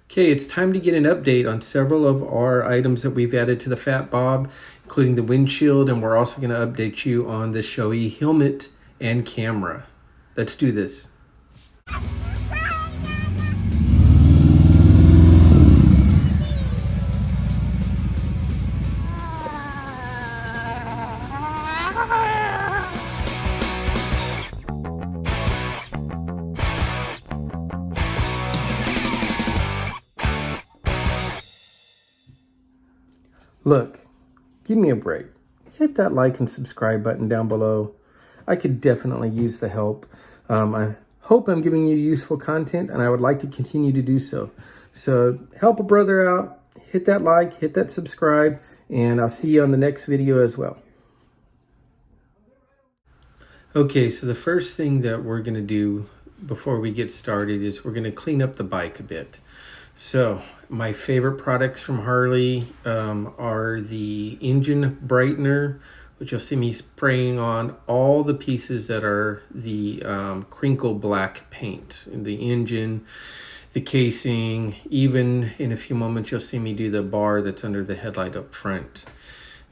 Okay, it's time to get an update on several of our items that we've added to the Fat Bob, including the windshield, and we're also going to update you on the Shoei helmet and camera. Let's do this. Look, give me a break. Hit that like and subscribe button down below. I could definitely use the help. I hope I'm giving you useful content, and I would like to continue to do so. So help a brother out, hit that like, hit that subscribe, and I'll see you on the next video as well. Okay, so the first thing that we're going to do before we get started is we're going to clean up the bike a bit. So my favorite products from Harley are the engine brightener, which you'll see me spraying on all the pieces that are the crinkle black paint in the engine, the casing. Even in a few moments you'll see me do the bar that's under the headlight up front.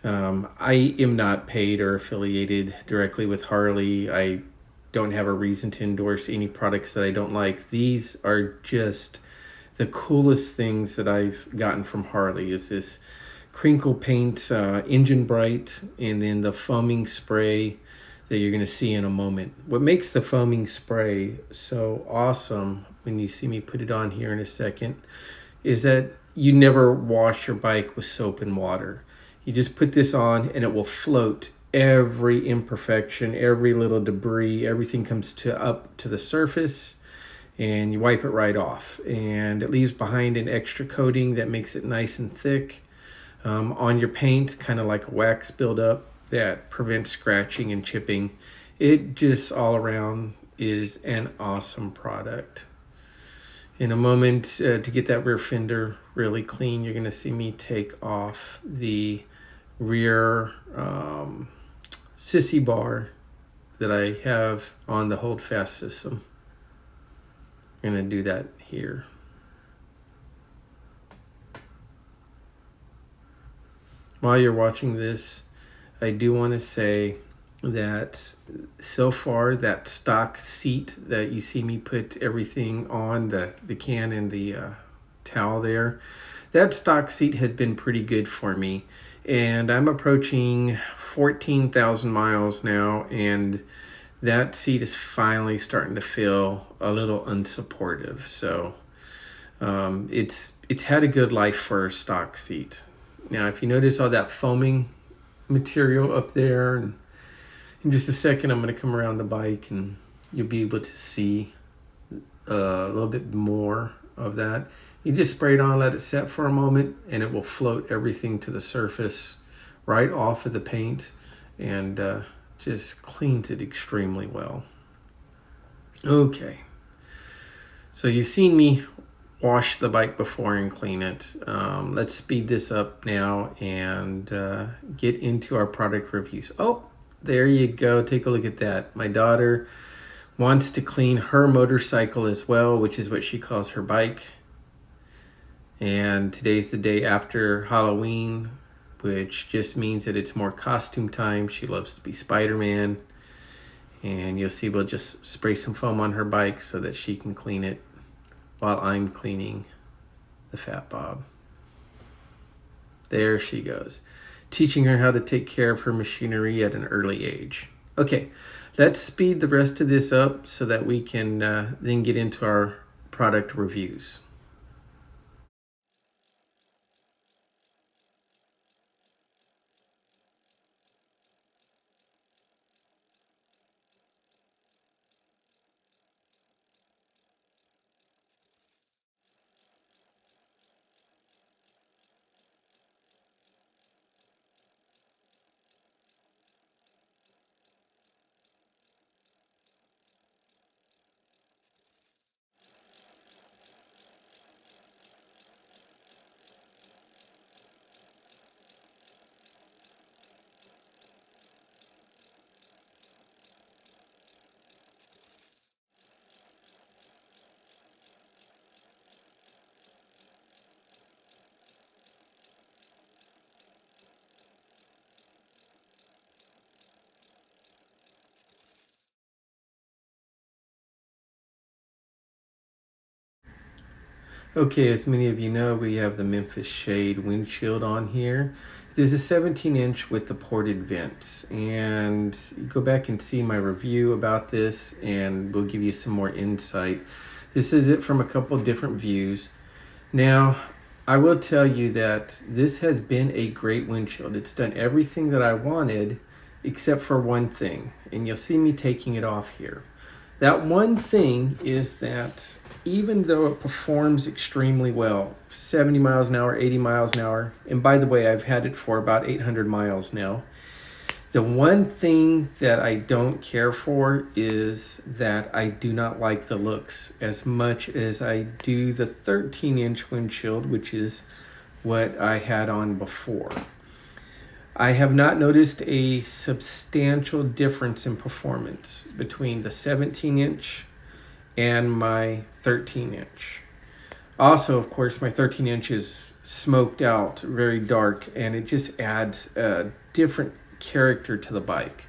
I am not paid or affiliated directly with Harley. I don't have a reason to endorse any products that I don't like. These are just the coolest things that I've gotten from Harley is this crinkle paint, engine bright, and then the foaming spray that you're going to see in a moment. What makes the foaming spray so awesome, when you see me put it on here in a second, is that you never wash your bike with soap and water. You just put this on and it will float every imperfection, every little debris, everything comes up to the surface, and you wipe it right off, and it leaves behind an extra coating that makes it nice and thick on your paint, kind of like a wax buildup that prevents scratching and chipping. It just all around is an awesome product. In a moment, to get that rear fender really clean, you're going to see me take off the rear sissy bar that I have on the hold fast system. I'm going to do that here. While you're watching this, I do want to say that so far that stock seat that you see me put everything on, the can and the towel there, that stock seat has been pretty good for me. And I'm approaching 14,000 miles now, and that seat is finally starting to feel a little unsupportive. So it's had a good life for a stock seat. Now, if you notice all that foaming material up there, and in just a second I'm going to come around the bike and you'll be able to see a little bit more of that. You just spray it on, let it set for a moment, and it will float everything to the surface right off of the paint, and just cleans it extremely well. Okay, so you've seen me wash the bike before and clean it. Let's speed this up now and get into our product reviews. Oh, there you go. Take a look at that. My daughter wants to clean her motorcycle as well, which is what she calls her bike. And today's the day after Halloween, which just means that it's more costume time. She loves to be Spider-Man. And you'll see we'll just spray some foam on her bike so that she can clean it while I'm cleaning the Fat Bob. There she goes. Teaching her how to take care of her machinery at an early age. Okay, let's speed the rest of this up so that we can then get into our product reviews. Okay, as many of you know, we have the Memphisshades windshield on here. It is a 17-inch with the ported vents, and you go back and see my review about this and we'll give you some more insight. This is it from a couple different views. Now, I will tell you that this has been a great windshield. It's done everything that I wanted except for one thing, and you'll see me taking it off here. That one thing is that even though it performs extremely well, 70 miles an hour, 80 miles an hour, and by the way, I've had it for about 800 miles now, the one thing that I don't care for is that I do not like the looks as much as I do the 13-inch windshield, which is what I had on before. I have not noticed a substantial difference in performance between the 17-inch and my 13-inch. Also, of course, my 13-inch is smoked out, very dark, and it just adds a different character to the bike.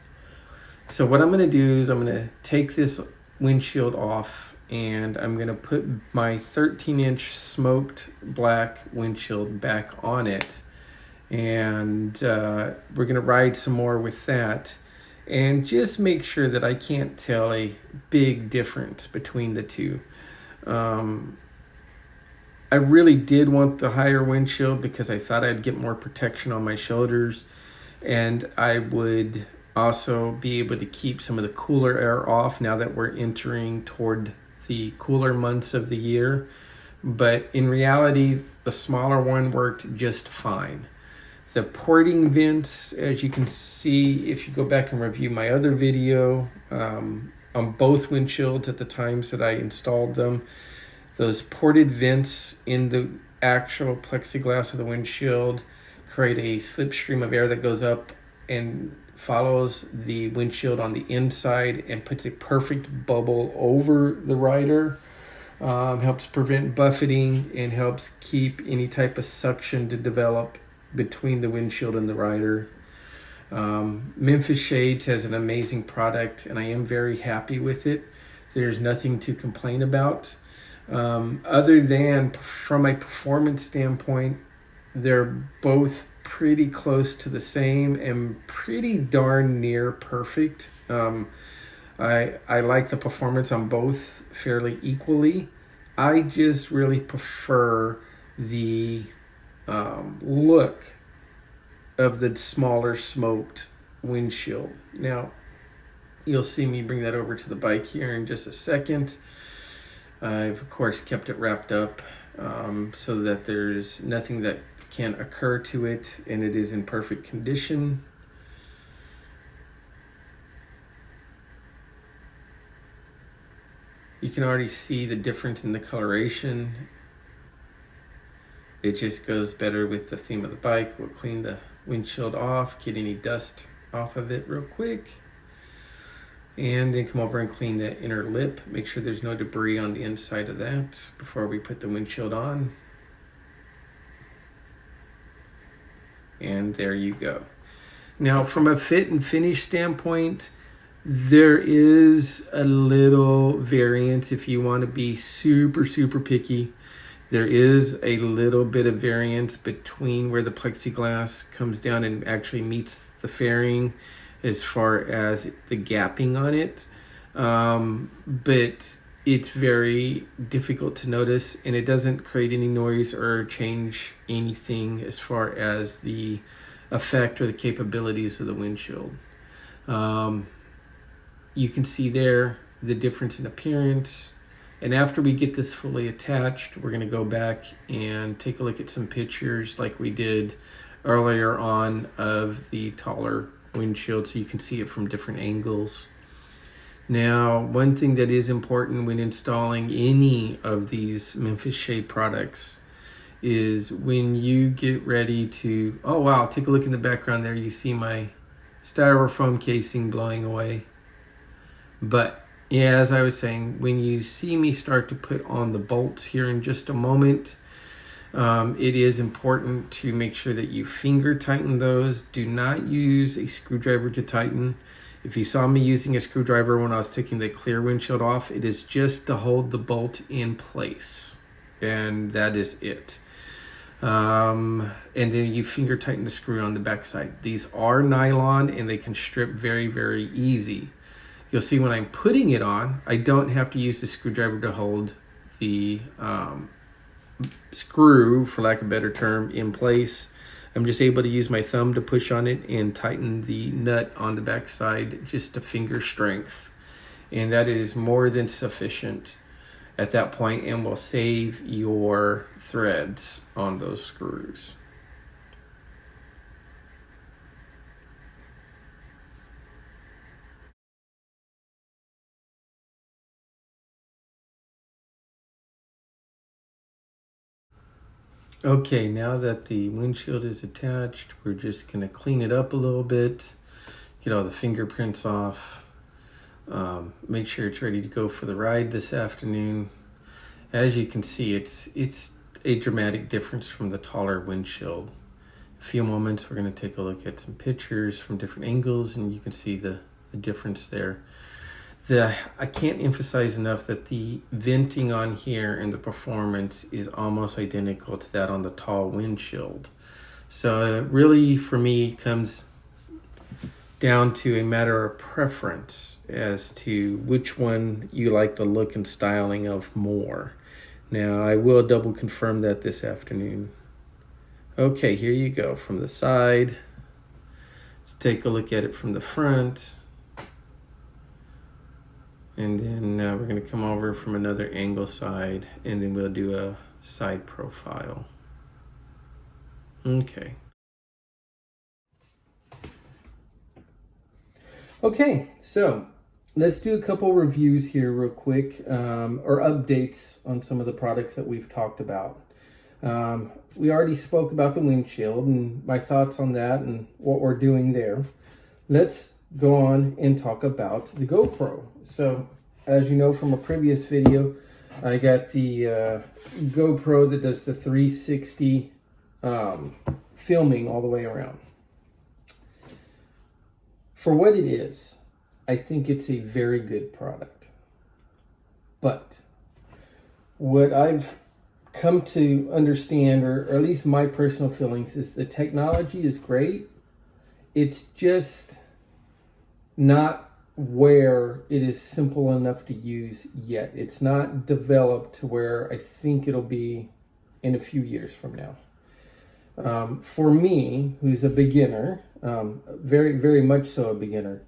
So what I'm going to do is I'm going to take this windshield off and I'm going to put my 13-inch smoked black windshield back on it. And we're going to ride some more with that and just make sure that I can't tell a big difference between the two. I really did want the higher windshield because I thought I'd get more protection on my shoulders, and I would also be able to keep some of the cooler air off now that we're entering toward the cooler months of the year. But in reality, the smaller one worked just fine. The porting vents, as you can see, if you go back and review my other video on both windshields at the times that I installed them, those ported vents in the actual plexiglass of the windshield create a slipstream of air that goes up and follows the windshield on the inside and puts a perfect bubble over the rider. Helps prevent buffeting and helps keep any type of suction to develop between the windshield and the rider. Memphisshades has an amazing product and I am very happy with it. There's nothing to complain about. Other than from a performance standpoint, they're both pretty close to the same and pretty darn near perfect. I like the performance on both fairly equally. I just really prefer the look of the smaller smoked windshield. Now, you'll see me bring that over to the bike here in just a second. I've, of course, kept it wrapped up so that there's nothing that can occur to it, and it is in perfect condition. You can already see the difference in the coloration. It just goes better with the theme of the bike. We'll clean the windshield off, get any dust off of it real quick, and then come over and clean that inner lip. Make sure there's no debris on the inside of that before we put the windshield on. And there you go. Now, from a fit and finish standpoint, there is a little variance if you want to be super, super picky. There is a little bit of variance between where the plexiglass comes down and actually meets the fairing as far as the gapping on it. But it's very difficult to notice, and it doesn't create any noise or change anything as far as the effect or the capabilities of the windshield. You can see there the difference in appearance. And after we get this fully attached, we're going to go back and take a look at some pictures like we did earlier on of the taller windshield so you can see it from different angles. Now, one thing that is important when installing any of these Memphisshades products is when you get ready to, oh wow, take a look in the background there, you see my styrofoam casing blowing away. But yeah, as I was saying, when you see me start to put on the bolts here in just a moment, it is important to make sure that you finger tighten those. Do not use a screwdriver to tighten. If you saw me using a screwdriver when I was taking the clear windshield off, it is just to hold the bolt in place. and that is it. And then you finger tighten the screw on the backside. These are nylon and they can strip very, very easy. You'll see when I'm putting it on, I don't have to use the screwdriver to hold the screw, for lack of a better term, in place. I'm just able to use my thumb to push on it and tighten the nut on the backside just to finger strength. And that is more than sufficient at that point and will save your threads on those screws. Okay, now that the windshield is attached, we're just going to clean it up a little bit, get all the fingerprints off, make sure it's ready to go for the ride this afternoon. As you can see, it's a dramatic difference from the taller windshield. In a few moments, we're going to take a look at some pictures from different angles, and you can see the difference there. I can't emphasize enough that the venting on here and the performance is almost identical to that on the tall windshield. So it really, for me, comes down to a matter of preference as to which one you like the look and styling of more. Now, I will double confirm that this afternoon. Okay, here you go from the side. Let's take a look at it from the front. And then we're going to come over from another angle side, and then we'll do a side profile. Okay. Okay, so let's do a couple reviews here real quick, or updates on some of the products that we've talked about. We already spoke about the windshield and my thoughts on that and what we're doing there. Let's go on and talk about the GoPro. So as you know from a previous video, I got the GoPro that does the 360 filming all the way around. For what it is, I think it's a very good product. But what I've come to understand, or at least my personal feelings, is the technology is great. It's just not where it is simple enough to use yet. It's not developed to where I think it'll be in a few years from now. For me, who's a beginner, very, very much so a beginner,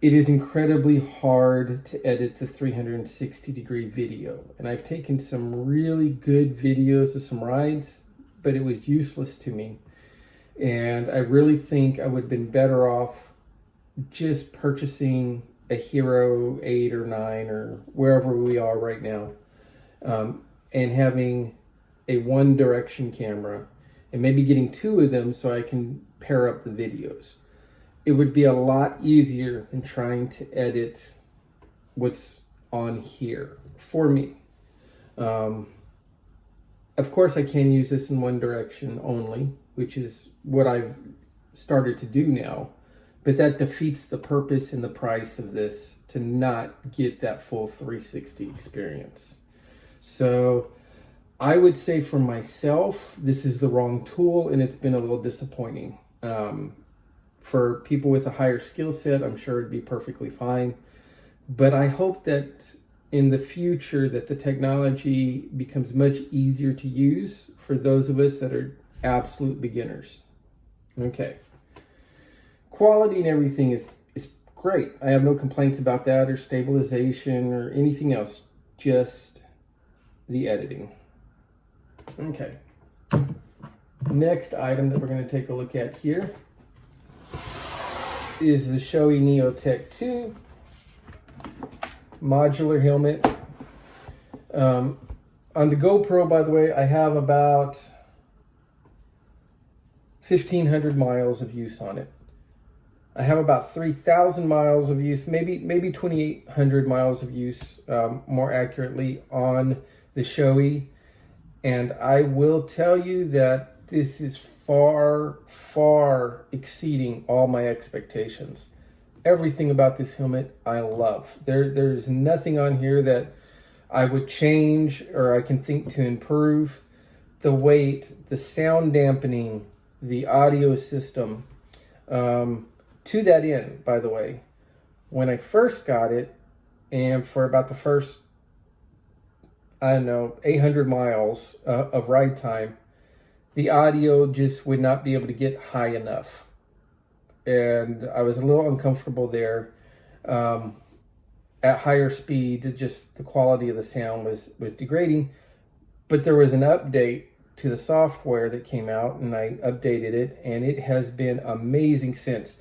it is incredibly hard to edit the 360-degree video. And I've taken some really good videos of some rides, but it was useless to me. And I really think I would have been better off just purchasing a Hero 8 or 9 or wherever we are right now, and having a one direction camera and maybe getting two of them so I can pair up the videos. It would be a lot easier than trying to edit what's on here for me. Of course, I can use this in one direction only, which is what I've started to do now. But that defeats the purpose and the price of this to not get that full 360 experience. So I would say for myself, this is the wrong tool and it's been a little disappointing. For people with a higher skill set, I'm sure it'd be perfectly fine. But I hope that in the future that the technology becomes much easier to use for those of us that are absolute beginners. Okay. Quality and everything is great. I have no complaints about that or stabilization or anything else, just the editing. Okay. Next item that we're going to take a look at here is the Shoei Neotecii 2 modular helmet. On the GoPro, by the way, I have about 1,500 miles of use on it. I have about 3,000 miles of use, maybe 2,800 miles of use, more accurately, on the Shoei. And I will tell you that this is far, far exceeding all my expectations. Everything about this helmet I love. There's nothing on here that I would change, or I can think to improve the weight, the sound dampening, the audio system. To that end, by the way, when I first got it, and for about the first, I don't know, 800 miles of ride time, the audio just would not be able to get high enough. And I was a little uncomfortable there. At higher speeds, just the quality of the sound was degrading. But there was an update to the software that came out, and I updated it, and it has been amazing since.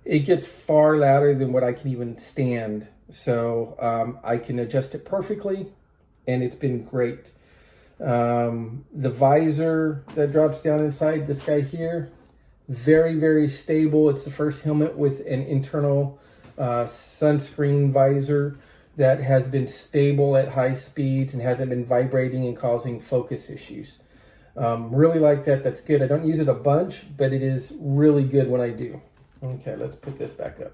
It gets far louder than what I can even stand. So I can adjust it perfectly, and it's been great. The visor that drops down inside this guy here, very, very stable. It's the first helmet with an internal sunscreen visor that has been stable at high speeds and hasn't been vibrating and causing focus issues. Really like that. That's good. I don't use it a bunch, but it is really good when I do. Okay, let's put this back up.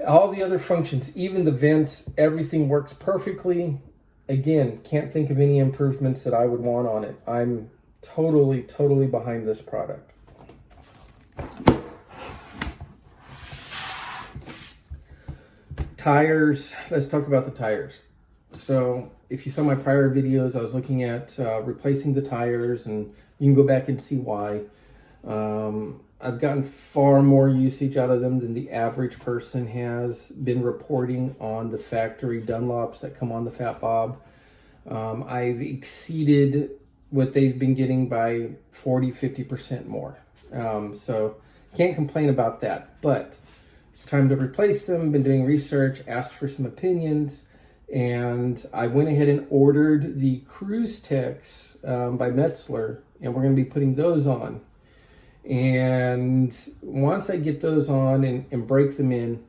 All the other functions, even the vents, everything works perfectly. Again, can't think of any improvements that I would want on it. I'm totally, totally behind this product. Tires, let's talk about the tires. So if you saw my prior videos, I was looking at replacing the tires, and you can go back and see why. I've gotten far more usage out of them than the average person has been reporting on the factory Dunlops that come on the Fat Bob. I've exceeded what they've been getting by 40-50% more. So can't complain about that, but it's time to replace them. Been doing research, asked for some opinions, and I went ahead and ordered the Cruise Techs by Metzler, and we're going to be putting those on. And once I get those on and break them in,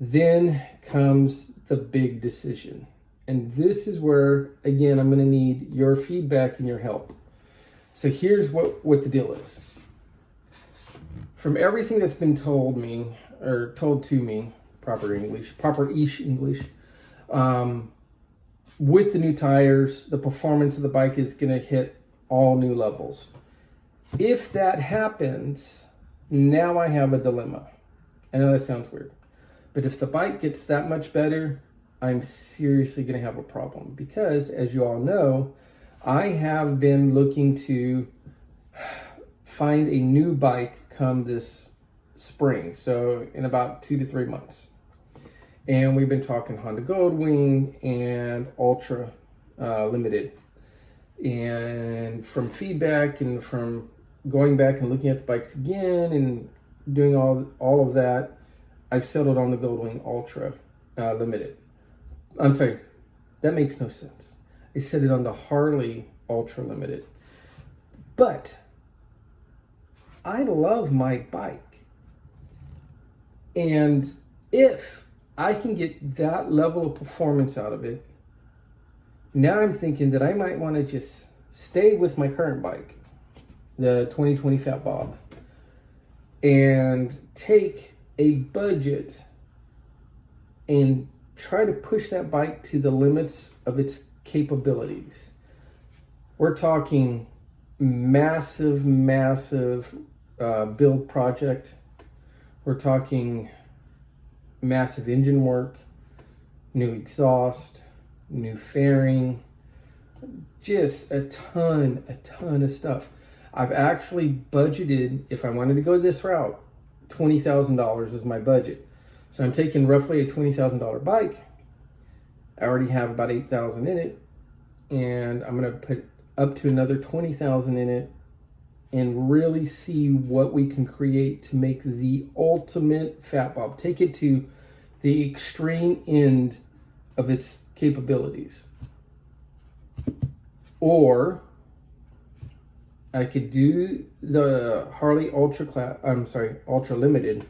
then comes the big decision. And this is where, again, I'm going to need your feedback and your help. So here's what the deal is. From everything that's been told me, or told to me, proper-ish English, with the new tires, the performance of the bike is going to hit all new levels. If that happens, now I have a dilemma. I know that sounds weird, but if the bike gets that much better, I'm seriously going to have a problem, because as you all know, I have been looking to find a new bike come this spring. So in about 2 to 3 months. And we've been talking Honda Goldwing and Ultra Limited. And from feedback and from going back and looking at the bikes again and doing all of that, I've settled on the Goldwing Ultra Limited. I'm sorry, that makes no sense. I set it on the Harley Ultra Limited. But I love my bike. And if I can get that level of performance out of it, now I'm thinking that I might want to just stay with my current bike, the 2020 Fat Bob, and take a budget and try to push that bike to the limits of its capabilities. We're talking massive build project. We're talking massive engine work, new exhaust, new fairing, just a ton of stuff. I've actually budgeted, if I wanted to go this route, $20,000 is my budget. So I'm taking roughly a $20,000 bike. I already have about $8,000 in it, and I'm going to put up to another $20,000 in it and really see what we can create to make the ultimate Fat Bob. Take it to the extreme end of its capabilities. Or I could do the Harley Ultra Limited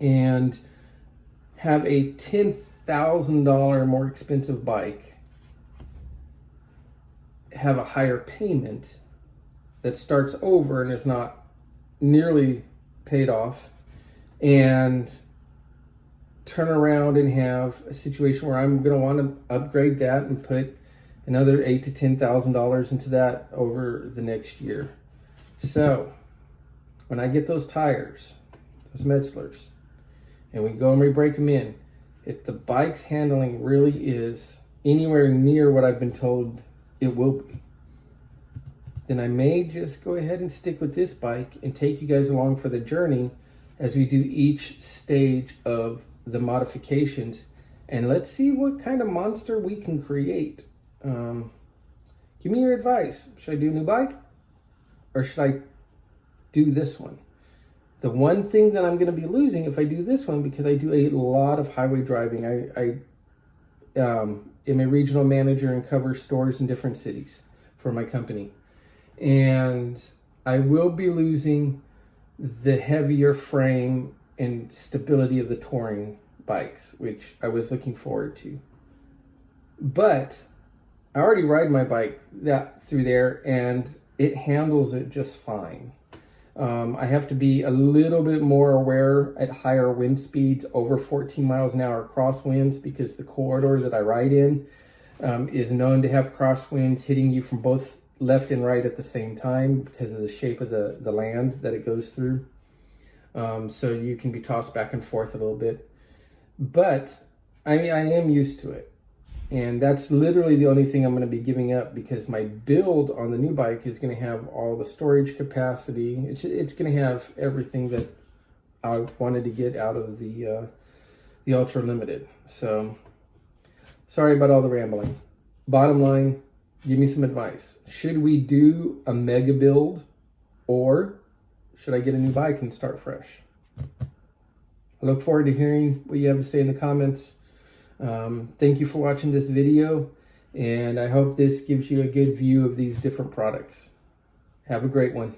and have a $10,000 more expensive bike, have a higher payment that starts over and is not nearly paid off, and turn around and have a situation where I'm going to want to upgrade that and put another $8,000 to $10,000 into that over the next year. So when I get those tires, those Metzlers, and we go and we break them in, if the bike's handling really is anywhere near what I've been told it will be, then I may just go ahead and stick with this bike and take you guys along for the journey as we do each stage of the modifications, and let's see what kind of monster we can create. Give me your advice. Should I do a new bike, or should I do this one? The one thing that I'm going to be losing if I do this one, because I do a lot of highway driving. I am a regional manager and cover stores in different cities for my company, and I will be losing the heavier frame and stability of the touring bikes, which I was looking forward to. But I already ride my bike through there, and it handles it just fine. I have to be a little bit more aware at higher wind speeds, over 14 miles an hour crosswinds, because the corridor that I ride in is known to have crosswinds hitting you from both left and right at the same time because of the shape of the land that it goes through. So you can be tossed back and forth a little bit. But I mean, I am used to it. And that's literally the only thing I'm going to be giving up, because my build on the new bike is going to have all the storage capacity. It's going to have everything that I wanted to get out of the Ultra Limited. So sorry about all the rambling. Bottom line, give me some advice. Should we do a mega build, or should I get a new bike and start fresh? I look forward to hearing what you have to say in the comments. Thank you for watching this video, and I hope this gives you a good view of these different products. Have a great one.